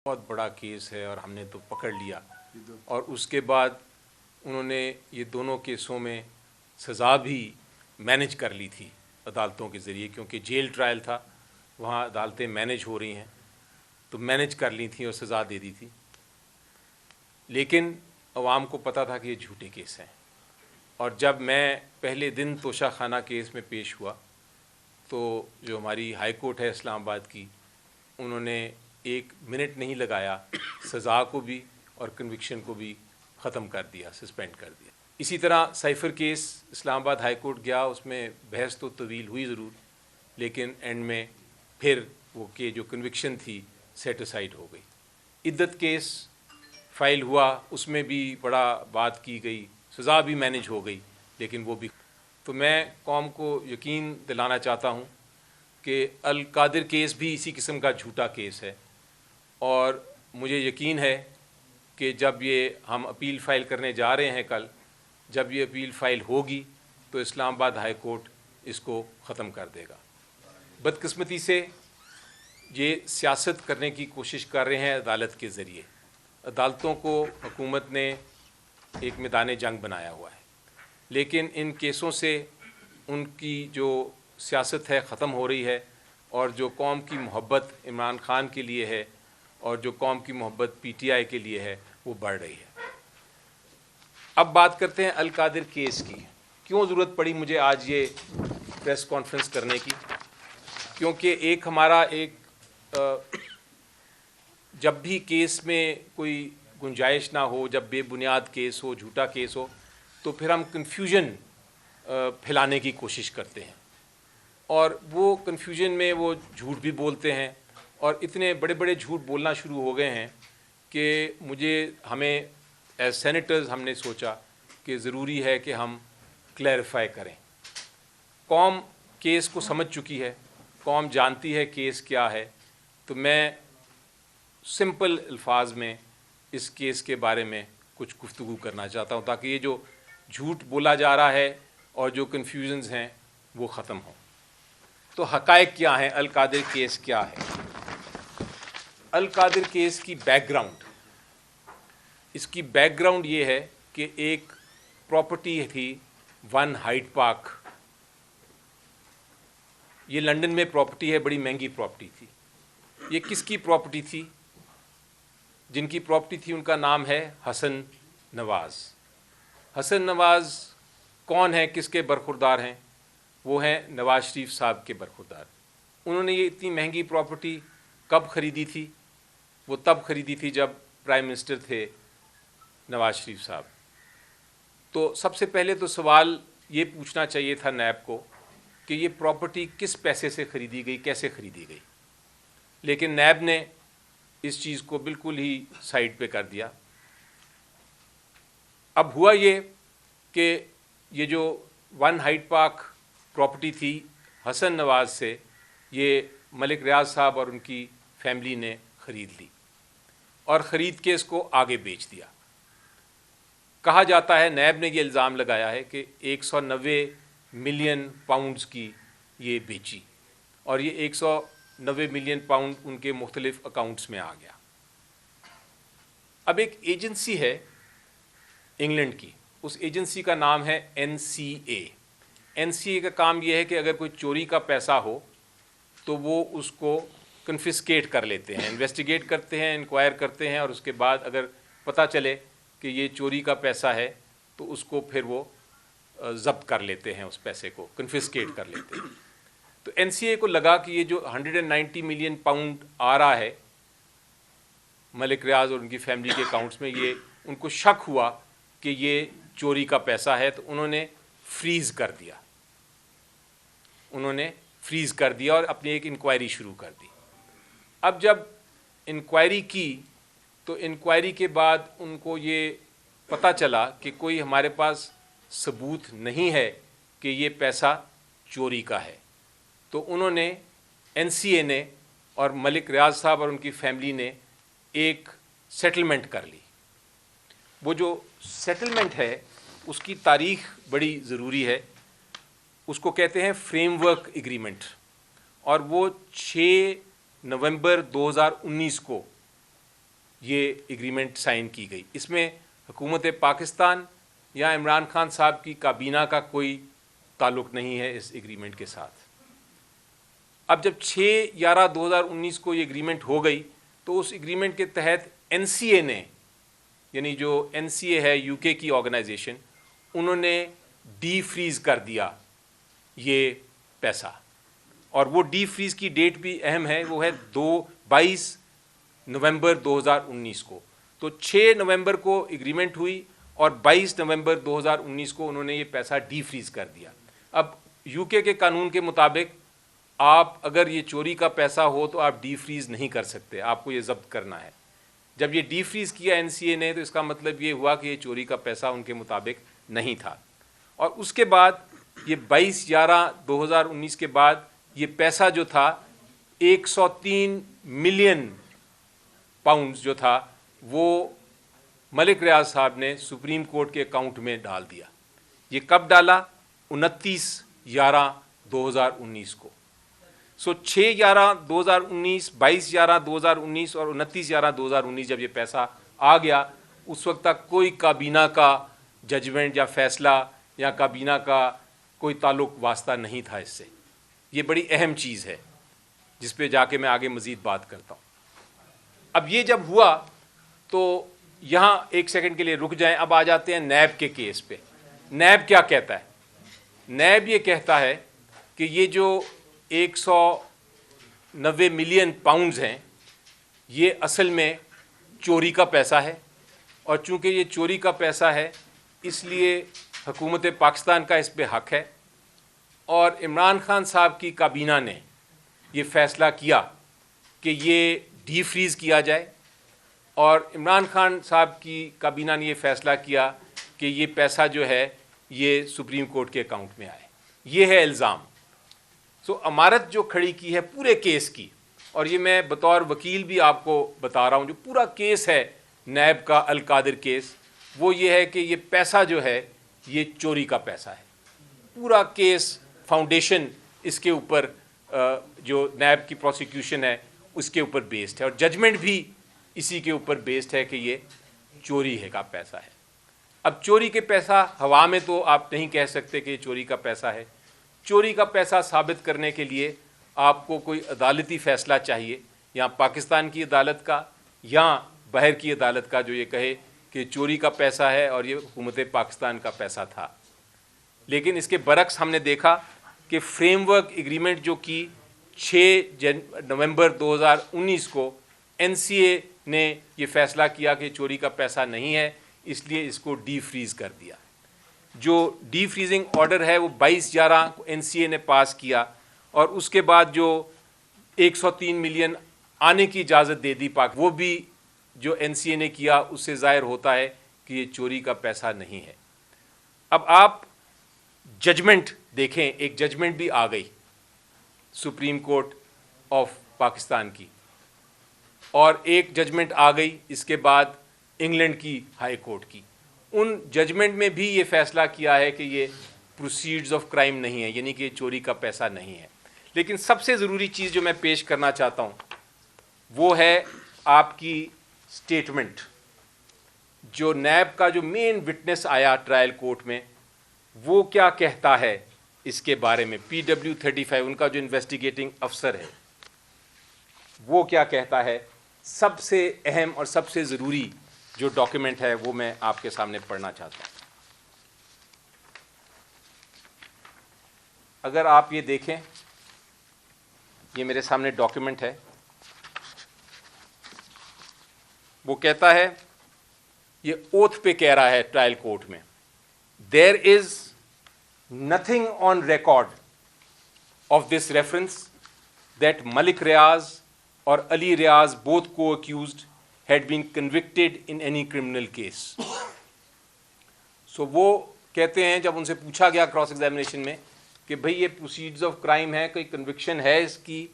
بہت بڑا کیس ہے اور ہم نے تو پکڑ لیا، اور اس کے بعد انہوں نے یہ دونوں کیسوں میں سزا بھی مینج کر لی تھی عدالتوں کے ذریعے، کیونکہ جیل ٹرائل تھا، وہاں عدالتیں مینج ہو رہی ہیں، تو مینج کر لی تھیں اور سزا دے دی تھی. لیکن عوام کو پتہ تھا کہ یہ جھوٹے کیس ہیں، اور جب میں پہلے دن توشہ خانہ کیس میں پیش ہوا تو جو ہماری ہائی کورٹ ہے اسلام آباد کی، انہوں نے 1 منٹ نہیں لگایا، سزا کو بھی اور کنوکشن کو بھی ختم کر دیا، سسپینڈ کر دیا. اسی طرح سائفر کیس اسلام آباد ہائی کورٹ گیا، اس میں بحث تو طویل ہوئی ضرور، لیکن اینڈ میں پھر وہ کہ جو کنوکشن تھی سیٹ اسائڈ ہو گئی. عدت کیس فائل ہوا، اس میں بھی بڑا بات کی گئی، سزا بھی مینج ہو گئی، لیکن وہ بھی. تو میں قوم کو یقین دلانا چاہتا ہوں کہ القادر کیس بھی اسی قسم کا جھوٹا کیس ہے، اور مجھے یقین ہے کہ جب یہ ہم اپیل فائل کرنے جا رہے ہیں کل، جب یہ اپیل فائل ہوگی تو اسلام آباد ہائی کورٹ اس کو ختم کر دے گا. بدقسمتی سے یہ سیاست کرنے کی کوشش کر رہے ہیں عدالت کے ذریعے. عدالتوں کو حکومت نے ایک میدان جنگ بنایا ہوا ہے، لیکن ان کیسوں سے ان کی جو سیاست ہے ختم ہو رہی ہے، اور جو قوم کی محبت عمران خان کے لیے ہے اور جو قوم کی محبت پی ٹی آئی کے لیے ہے وہ بڑھ رہی ہے. اب بات کرتے ہیں القادر کیس کی. کیوں ضرورت پڑی مجھے آج یہ پریس کانفرنس کرنے کی؟ کیونکہ ایک ہمارا جب بھی کیس میں کوئی گنجائش نہ ہو، جب بے بنیاد کیس ہو، جھوٹا کیس ہو، تو پھر ہم کنفیوژن پھیلانے کی کوشش کرتے ہیں، اور وہ کنفیوژن میں وہ جھوٹ بھی بولتے ہیں، اور اتنے بڑے بڑے جھوٹ بولنا شروع ہو گئے ہیں کہ ہمیں ایز سینیٹرز ہم نے سوچا کہ ضروری ہے کہ ہم کلیریفائی کریں. قوم کیس کو سمجھ چکی ہے، قوم جانتی ہے کیس کیا ہے. تو میں سمپل الفاظ میں اس کیس کے بارے میں کچھ گفتگو کرنا چاہتا ہوں، تاکہ یہ جو جھوٹ بولا جا رہا ہے اور جو کنفیوژنز ہیں وہ ختم ہوں. تو حقائق کیا ہیں؟ القادر کیس کیا ہے؟ القادر کیس کی بیک گراؤنڈ، اس کی بیک گراؤنڈ یہ ہے کہ ایک پراپرٹی تھی 1 ہائیڈ پارک. یہ لندن میں پراپرٹی ہے، بڑی مہنگی پراپرٹی تھی. یہ کس کی پراپرٹی تھی؟ جن کی پراپرٹی تھی ان کا نام ہے حسن نواز. حسن نواز کون ہیں، کس کے برخوردار ہیں؟ وہ ہیں نواز شریف صاحب کے برخوردار. انہوں نے یہ اتنی مہنگی پراپرٹی کب خریدی تھی؟ وہ تب خریدی تھی جب پرائم منسٹر تھے نواز شریف صاحب. تو سب سے پہلے تو سوال یہ پوچھنا چاہیے تھا نیب کو کہ یہ پراپرٹی کس پیسے سے خریدی گئی، کیسے خریدی گئی. لیکن نیب نے اس چیز کو بالکل ہی سائڈ پہ کر دیا. اب ہوا یہ کہ یہ جو 1 ہائیڈ پارک پراپرٹی تھی حسن نواز سے، یہ ملک ریاض صاحب اور ان کی فیملی نے خرید لی، اور خرید کے اس کو آگے بیچ دیا. کہا جاتا ہے، نیب نے یہ الزام لگایا ہے کہ 190 ملین پاؤنڈز کی یہ بیچی، اور یہ 190 ملین پاؤنڈ ان کے مختلف اکاؤنٹس میں آ گیا. اب ایک ایجنسی ہے انگلینڈ کی، اس ایجنسی کا نام ہے NCA. NCA کا کام یہ ہے کہ اگر کوئی چوری کا پیسہ ہو تو وہ اس کو کنفسکیٹ کر لیتے ہیں، انویسٹیگیٹ کرتے ہیں، انکوائر کرتے ہیں، اور اس کے بعد اگر پتہ چلے کہ یہ چوری کا پیسہ ہے تو اس کو پھر وہ ضبط کر لیتے ہیں، اس پیسے کو کنفسکیٹ کر لیتے ہیں. تو NCA کو لگا کہ یہ جو 190 ملین پاؤنڈ آ رہا ہے ملک ریاض اور ان کی فیملی کے اکاؤنٹس میں، یہ ان کو شک ہوا کہ یہ چوری کا پیسہ ہے، تو انہوں نے فریز کر دیا. اور اپنی ایک انکوائری شروع کر دی. اب جب انکوائری کی تو انکوائری کے بعد ان کو یہ پتہ چلا کہ کوئی ہمارے پاس ثبوت نہیں ہے کہ یہ پیسہ چوری کا ہے. تو انہوں نے NCA نے اور ملک ریاض صاحب اور ان کی فیملی نے ایک سیٹلمنٹ کر لی. وہ جو سیٹلمنٹ ہے اس کی تاریخ بڑی ضروری ہے. اس کو کہتے ہیں فریم ورک ایگریمنٹ، اور وہ 6 نومبر 2019 کو یہ ایگریمنٹ سائن کی گئی. اس میں حکومت پاکستان یا عمران خان صاحب کی کابینہ کا کوئی تعلق نہیں ہے اس ایگریمنٹ کے ساتھ. اب جب 6/11/2019 کو یہ ایگریمنٹ ہو گئی تو اس ایگریمنٹ کے تحت NCA نے, یعنی جو NCA ہے یو کے کی آرگنائزیشن, انہوں نے ڈی فریز کر دیا یہ پیسہ. اور وہ ڈی فریز کی ڈیٹ بھی اہم ہے, وہ ہے 22 نومبر 2019 کو. تو 6 نومبر کو ایگریمنٹ ہوئی اور 22 نومبر 2019 کو انہوں نے یہ پیسہ ڈی فریز کر دیا. اب یو کے قانون کے مطابق آپ اگر یہ چوری کا پیسہ ہو تو آپ ڈی فریز نہیں کر سکتے, آپ کو یہ ضبط کرنا ہے. جب یہ ڈی فریز کیا NCA نے تو اس کا مطلب یہ ہوا کہ یہ چوری کا پیسہ ان کے مطابق نہیں تھا. اور اس کے بعد یہ 22/11/2019 کے بعد یہ پیسہ جو تھا 103 ملین پاؤنڈز جو تھا وہ ملک ریاض صاحب نے سپریم کورٹ کے اکاؤنٹ میں ڈال دیا. یہ کب ڈالا؟ 29/11/2019 کو. سو 6/11/2019, 22/11/2019 اور 29/11/2019 جب یہ پیسہ آ گیا, اس وقت تک کوئی کابینہ کا ججمنٹ یا فیصلہ یا کابینہ کا کوئی تعلق واسطہ نہیں تھا اس سے. یہ بڑی اہم چیز ہے جس پہ جا کے میں آگے مزید بات کرتا ہوں. اب یہ جب ہوا تو یہاں ایک سیکنڈ کے لیے رک جائیں. اب آ جاتے ہیں نیب کے کیس پہ. نیب کیا کہتا ہے؟ نیب یہ کہتا ہے کہ یہ جو 190 ملین پاؤنڈز ہیں یہ اصل میں چوری کا پیسہ ہے, اور چونکہ یہ چوری کا پیسہ ہے اس لیے حکومت پاکستان کا اس پہ حق ہے. اور عمران خان صاحب کی کابینہ نے یہ فیصلہ کیا کہ یہ ڈی فریز کیا جائے, اور عمران خان صاحب کی کابینہ نے یہ فیصلہ کیا کہ یہ پیسہ جو ہے یہ سپریم کورٹ کے اکاؤنٹ میں آئے. یہ ہے الزام. سو امارت جو کھڑی کی ہے پورے کیس کی, اور یہ میں بطور وکیل بھی آپ کو بتا رہا ہوں, جو پورا کیس ہے نیب کا القادر کیس, وہ یہ ہے کہ یہ پیسہ جو ہے یہ چوری کا پیسہ ہے. پورا کیس فاؤنڈیشن اس کے اوپر جو نیب کی پروسیکیوشن ہے اس کے اوپر بیسڈ ہے, اور ججمنٹ بھی اسی کے اوپر بیسڈ ہے کہ یہ چوری ہے کا پیسہ ہے. اب چوری کے پیسہ ہوا میں تو آپ نہیں کہہ سکتے کہ یہ چوری کا پیسہ ہے. چوری کا پیسہ ثابت کرنے کے لیے آپ کو کوئی عدالتی فیصلہ چاہیے, یا پاکستان کی عدالت کا یا باہر کی عدالت کا, جو یہ کہے کہ چوری کا پیسہ ہے اور یہ حکومت پاکستان کا پیسہ تھا. لیکن اس کے برعکس ہم نے دیکھا کہ فریم ورک ایگریمنٹ جو کی 6 نومبر 2019 کو NCA نے یہ فیصلہ کیا کہ چوری کا پیسہ نہیں ہے, اس لیے اس کو ڈی فریز کر دیا. جو ڈی فریزنگ آرڈر ہے وہ 22/11 کو NCA نے پاس کیا, اور اس کے بعد جو 103 ملین آنے کی اجازت دے دی پاک, وہ بھی جو NCA نے کیا اس سے ظاہر ہوتا ہے کہ یہ چوری کا پیسہ نہیں ہے. اب آپ ججمنٹ دیکھیں, ایک ججمنٹ بھی آ گئی سپریم کورٹ آف پاکستان کی, اور ایک ججمنٹ آ گئی اس کے بعد انگلینڈ کی ہائی کورٹ کی. ان ججمنٹ میں بھی یہ فیصلہ کیا ہے کہ یہ پروسیڈز آف کرائم نہیں ہے, یعنی کہ یہ چوری کا پیسہ نہیں ہے. لیکن سب سے ضروری چیز جو میں پیش کرنا چاہتا ہوں وہ ہے آپ کی سٹیٹمنٹ. جو نیب کا جو مین وٹنس آیا ٹرائل کورٹ میں, وہ کیا کہتا ہے اس کے بارے میں. PW35 ان کا جو انویسٹیگیٹنگ افسر ہے وہ کیا کہتا ہے. سب سے اہم اور سب سے ضروری جو ڈاکیومنٹ ہے وہ میں آپ کے سامنے پڑھنا چاہتا ہوں. اگر آپ یہ دیکھیں, یہ میرے سامنے ڈاکیومنٹ ہے, وہ کہتا ہے, یہ اوتھ پہ کہہ رہا ہے ٹرائل کورٹ میں, there is nothing on record of this reference that Malik Riaz اور علی ریاض both co-accused had been convicted in any criminal case. So وہ کہتے ہیں, جب ان سے پوچھا گیا کراس ایگزامینیشن میں کہ بھئی یہ پروسیڈز آف کرائم ہے, کوئی کنوکشن ہے اس کی,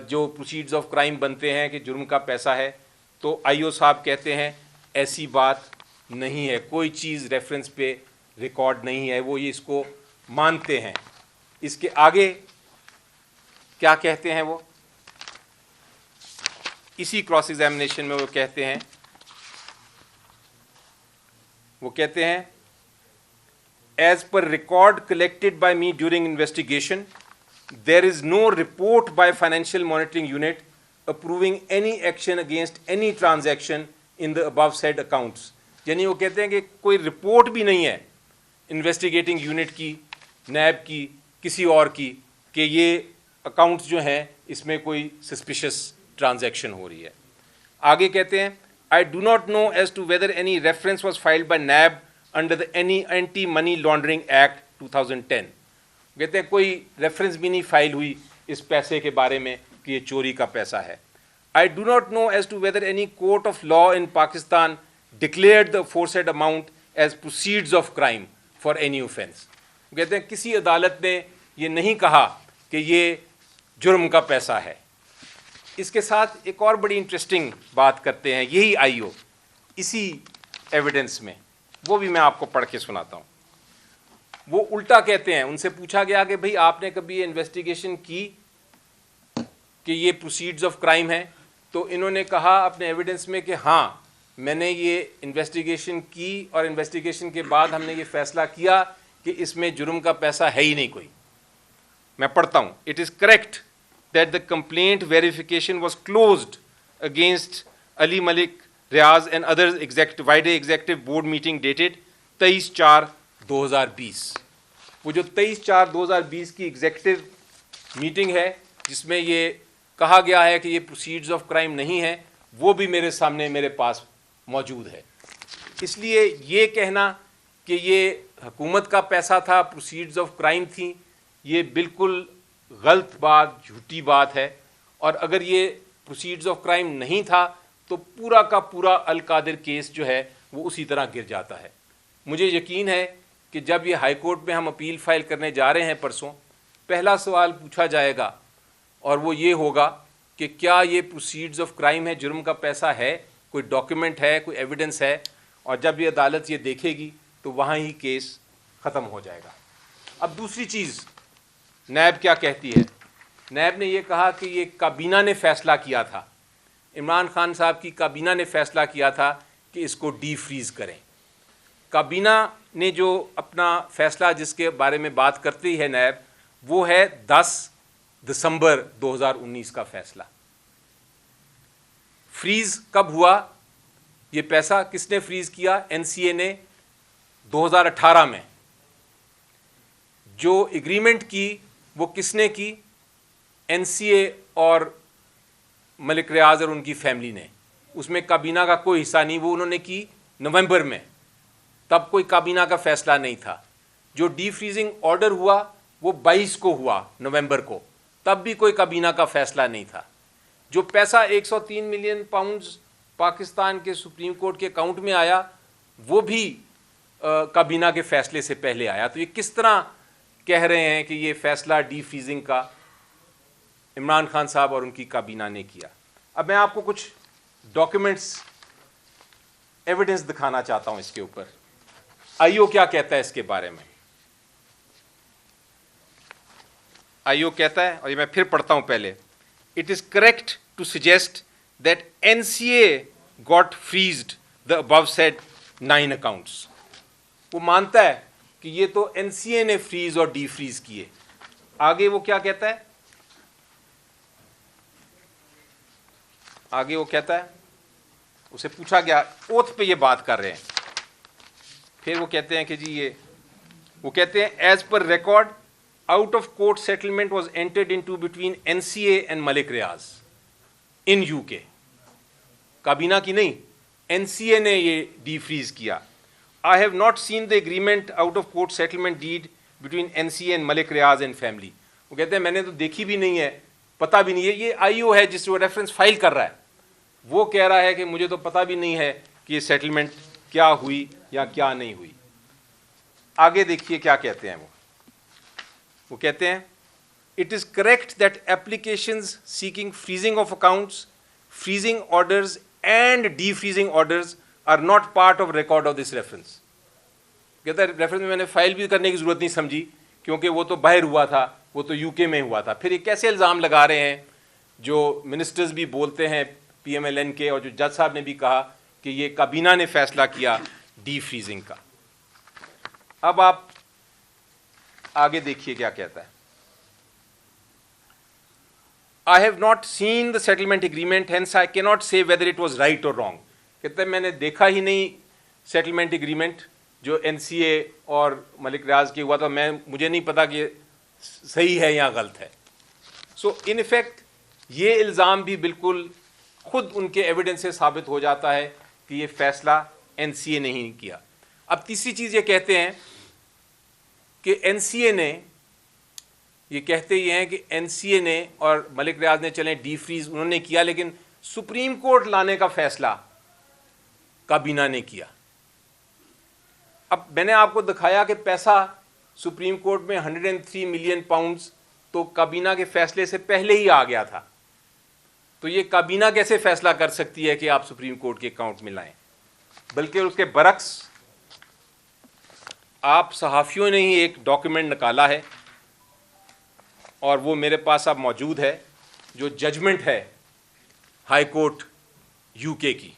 جو پروسیڈز آف کرائم بنتے ہیں کہ جرم کا پیسہ ہے, تو IO صاحب کہتے ہیں ایسی بات نہیں ہے, کوئی چیز ریفرنس پہ ریکارڈ نہیں ہے, وہ یہ اس کو مانتے ہیں. اس کے آگے کیا کہتے ہیں وہ, اسی کراس ایگزامینیشن میں وہ کہتے ہیں as per record collected by me during investigation there is no report by financial monitoring unit approving any action against any transaction in the above said accounts. یعنی وہ کہتے ہیں کہ کوئی رپورٹ بھی نہیں ہے انویسٹیگیٹنگ یونٹ کی، نیب کی، کسی اور کی، کہ یہ اکاؤنٹس جو ہیں اس میں کوئی سسپیشس ٹرانزیکشن ہو رہی ہے. آگے کہتے ہیں I do not know as to whether any reference was filed by NAB under the any Anti-Money Laundering Act 2010. کہتے ہیں کوئی ریفرنس بھی نہیں فائل ہوئی اس پیسے کے بارے میں کہ یہ چوری کا پیسہ ہے. I do not know as to whether any court of law in Pakistan declared the aforesaid amount as proceeds of crime for any offence. کہتے ہیں کسی عدالت نے یہ نہیں کہا کہ یہ جرم کا پیسہ ہے. اس کے ساتھ ایک اور بڑی انٹرسٹنگ بات کرتے ہیں یہی آئی او اسی ایویڈنس میں، وہ بھی میں آپ کو پڑھ کے سناتا ہوں. وہ الٹا کہتے ہیں، ان سے پوچھا گیا کہ بھئی آپ نے کبھی یہ انویسٹیگیشن کی کہ یہ پروسیڈز آف کرائم ہیں؟ تو انہوں نے کہا اپنے ایویڈنس میں کہ ہاں میں نے یہ انویسٹیگیشن کی اور انویسٹیگیشن کے بعد ہم نے یہ فیصلہ کیا کہ اس میں جرم کا پیسہ ہے ہی نہیں کوئی. میں پڑھتا ہوں. It is correct that the complaint verification was closed against Ali Malik Riaz and others executive board meeting dated 23/4/2020. وہ جو 23/4/2020 کی ایگزیکٹو میٹنگ ہے جس میں یہ کہا گیا ہے کہ یہ پروسیڈز آف کرائم نہیں ہے، وہ بھی میرے سامنے میرے پاس موجود ہے. اس لیے یہ کہنا کہ یہ حکومت کا پیسہ تھا، پروسیڈز آف کرائم تھیں، یہ بالکل غلط بات، جھوٹی بات ہے. اور اگر یہ پروسیڈز آف کرائم نہیں تھا تو پورا کا پورا القادر کیس جو ہے وہ اسی طرح گر جاتا ہے. مجھے یقین ہے کہ جب یہ ہائی کورٹ میں ہم اپیل فائل کرنے جا رہے ہیں پرسوں، پہلا سوال پوچھا جائے گا اور وہ یہ ہوگا کہ کیا یہ پروسیڈز آف کرائم ہے، جرم کا پیسہ ہے، کوئی ڈاکیومنٹ ہے، کوئی ایویڈنس ہے. اور جب یہ عدالت یہ دیکھے گی تو وہاں ہی کیس ختم ہو جائے گا. اب دوسری چیز نیب کیا کہتی ہے؟ نیب نے یہ کہا کہ یہ کابینہ نے فیصلہ کیا تھا، عمران خان صاحب کی کابینہ نے فیصلہ کیا تھا کہ اس کو ڈی فریز کریں. کابینہ نے جو اپنا فیصلہ جس کے بارے میں بات کرتی ہے نیب، وہ ہے 10 دسمبر 2019 کا فیصلہ. فریز کب ہوا؟ یہ پیسہ کس نے فریز کیا؟ این سی اے نے 2018 میں. جو ایگریمنٹ کی وہ کس نے کی؟ این سی اے اور ملک ریاض اور ان کی فیملی نے. اس میں کابینہ کا کوئی حصہ نہیں، وہ انہوں نے کی نومبر میں، تب کوئی کابینہ کا فیصلہ نہیں تھا. جو ڈی فریزنگ آرڈر ہوا وہ 22 کو ہوا نومبر کو، تب بھی کوئی کابینہ کا فیصلہ نہیں تھا. جو پیسہ 103 ملین پاؤنڈز پاکستان کے سپریم کورٹ کے اکاؤنٹ میں آیا وہ بھی کابینہ کے فیصلے سے پہلے آیا. تو یہ کس طرح کہہ رہے ہیں کہ یہ فیصلہ ڈی فریزنگ کا عمران خان صاحب اور ان کی کابینہ نے کیا؟ اب میں آپ کو کچھ ڈاکیومنٹس ایویڈنس دکھانا چاہتا ہوں اس کے اوپر. آئی او کیا کہتا ہے اس کے بارے میں؟ آئی او کہتا ہے، اور یہ میں پھر پڑھتا ہوں پہلے. It is correct to suggest that N C A got freezed the above said 9 accounts. وہ مانتا ہے کہ یہ تو این سی اے نے فریز اور ڈی فریز کیے. آگے وہ کیا کہتا ہے؟ آگے وہ کہتا ہے، اسے پوچھا گیا، اوتھ پہ یہ بات کر رہے ہیں. پھر وہ کہتے ہیں کہ جی وہ کہتے ہیں as per record out of court settlement was entered into between N C A and Malik Riaz in U K. کابینہ کی نہیں، این سی اے نے یہ ڈی فریز کیا. I have not seen the agreement out of court settlement deed between N C A and Malik Riaz and family. وہ کہتے ہیں میں نے تو دیکھی بھی نہیں ہے، پتہ بھی نہیں ہے. یہ آئی او ہے جس کو ریفرنس فائل کر رہا ہے، وہ کہہ رہا ہے کہ مجھے تو پتہ بھی نہیں ہے کہ یہ سیٹلمنٹ کیا ہوئی یا کیا نہیں ہوئی. آگے دیکھیے کیا کہتے ہیں وہ کہتے ہیں it is correct that applications seeking freezing of accounts, freezing orders and defreezing orders are not part of record of this reference. کہتا ہے ریفرنس میں نے فائل بھی کرنے کی ضرورت نہیں سمجھی کیونکہ وہ تو باہر ہوا تھا، وہ تو یو کے میں ہوا تھا. پھر یہ کیسے الزام لگا رہے ہیں جو منسٹرز بھی بولتے ہیں پی ایم ایل این کے اور جو جج صاحب نے بھی کہا کہ یہ کابینہ نے فیصلہ کیا ڈی فریزنگ کا. اب آپ آگے دیکھیے کیا کہتا ہے. I have not seen the settlement agreement, hence I cannot say whether it was right or wrong. کہتے ہیں میں نے دیکھا ہی نہیں سیٹلمنٹ اگریمنٹ جو این سی اے اور ملک ریاض کے ہوا تھا, مجھے نہیں پتا کہ صحیح ہے یا غلط ہے. سو ان افیکٹ یہ الزام بھی بالکل خود ان کے ایویڈنس سے ثابت ہو جاتا ہے کہ یہ فیصلہ این سی اے نے ہی کیا. اب تیسری چیز یہ کہتے ہیں کہ این سی اے نے, یہ کہتے یہ ہیں کہ این سی اے نے اور ملک ریاض نے چلیں ڈی فریز انہوں نے کیا, لیکن سپریم کورٹ لانے کا فیصلہ کابینہ نے کیا. اب میں نے آپ کو دکھایا کہ پیسہ سپریم کورٹ میں 103 ملین پاؤنڈز تو کابینہ کے فیصلے سے پہلے ہی آ گیا تھا. تو یہ کابینہ کیسے فیصلہ کر سکتی ہے کہ آپ سپریم کورٹ کے اکاؤنٹ میں لائیں؟ بلکہ اس کے برعکس آپ صحافیوں نے ہی ایک ڈاکیومنٹ نکالا ہے اور وہ میرے پاس اب موجود ہے, جو ججمنٹ ہے ہائی کورٹ یو کے کی,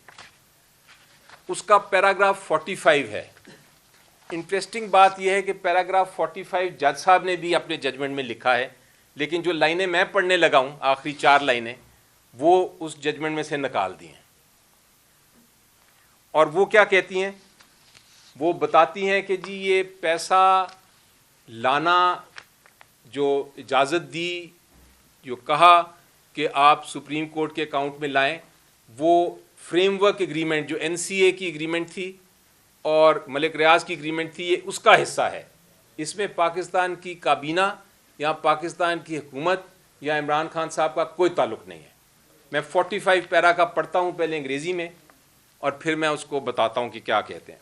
اس کا پیراگراف 45 ہے. انٹرسٹنگ بات یہ ہے کہ پیراگراف 45 جج صاحب نے بھی اپنے ججمنٹ میں لکھا ہے, لیکن جو لائنیں میں پڑھنے لگا ہوں آخری 4 لائنیں وہ اس ججمنٹ میں سے نکال دی ہیں. اور وہ کیا کہتی ہیں؟ وہ بتاتی ہیں کہ جی یہ پیسہ لانا جو اجازت دی, جو کہا کہ آپ سپریم کورٹ کے اکاؤنٹ میں لائیں, وہ فریم ورک ایگریمنٹ جو این سی اے کی ایگریمنٹ تھی اور ملک ریاض کی ایگریمنٹ تھی, یہ اس کا حصہ ہے. اس میں پاکستان کی کابینہ یا پاکستان کی حکومت یا عمران خان صاحب کا کوئی تعلق نہیں ہے. میں 45 پیرا کا پڑھتا ہوں پہلے انگریزی میں اور پھر میں اس کو بتاتا ہوں کہ کیا کہتے ہیں.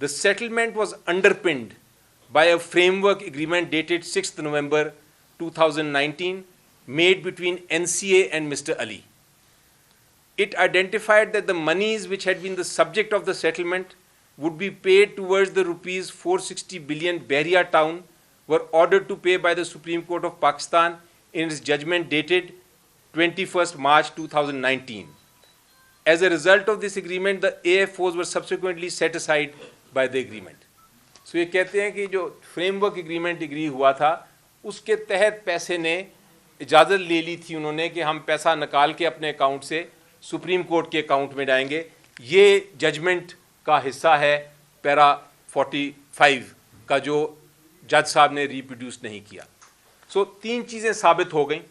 The settlement was underpinned by a framework agreement dated 6th November 2019 made between NCA and Mr. Ali. It identified that the monies which had been the subject of the settlement would be paid towards the rupees 460 billion Bahria town were ordered to pay by the Supreme Court of Pakistan in its judgment dated 21st March 2019. As a result of this agreement, the AFOs were subsequently set aside by the agreement. So یہ کہتے ہیں کہ جو frame work agreement agree ہوا تھا اس کے تحت پیسے نے اجازت لے لی تھی انہوں نے کہ ہم پیسہ نکال کے اپنے اکاؤنٹ سے سپریم کورٹ کے اکاؤنٹ میں ڈالیں گے. یہ ججمنٹ کا حصہ ہے پیرا 45 کا جو جج صاحب نے ریپروڈیوس نہیں کیا. سو 3 چیزیں ثابت ہو گئیں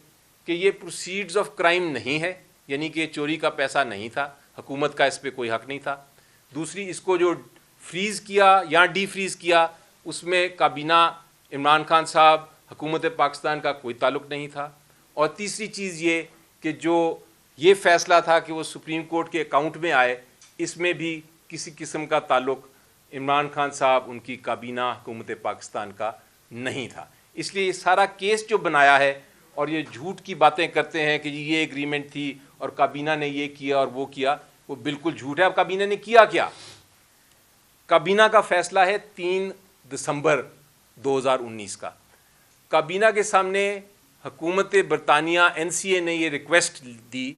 کہ یہ پروسیڈز آف کرائم نہیں ہے, یعنی کہ چوری کا پیسہ نہیں تھا, حکومت کا اس پہ کوئی حق نہیں تھا. دوسری, اس کو جو فریز کیا یا ڈی فریز کیا اس میں کابینہ عمران خان صاحب حکومت پاکستان کا کوئی تعلق نہیں تھا. اور تیسری چیز یہ کہ جو یہ فیصلہ تھا کہ وہ سپریم کورٹ کے اکاؤنٹ میں آئے, اس میں بھی کسی قسم کا تعلق عمران خان صاحب ان کی کابینہ حکومت پاکستان کا نہیں تھا. اس لیے یہ سارا کیس جو بنایا ہے اور یہ جھوٹ کی باتیں کرتے ہیں کہ یہ ایگریمنٹ تھی اور کابینہ نے یہ کیا اور وہ کیا, وہ بالکل جھوٹ ہے. اب کابینہ نے کیا کیا؟ کابینہ کا فیصلہ ہے 3 دسمبر 2019 کا. کابینہ کے سامنے حکومت برطانیہ این سی اے نے یہ ریکویسٹ دی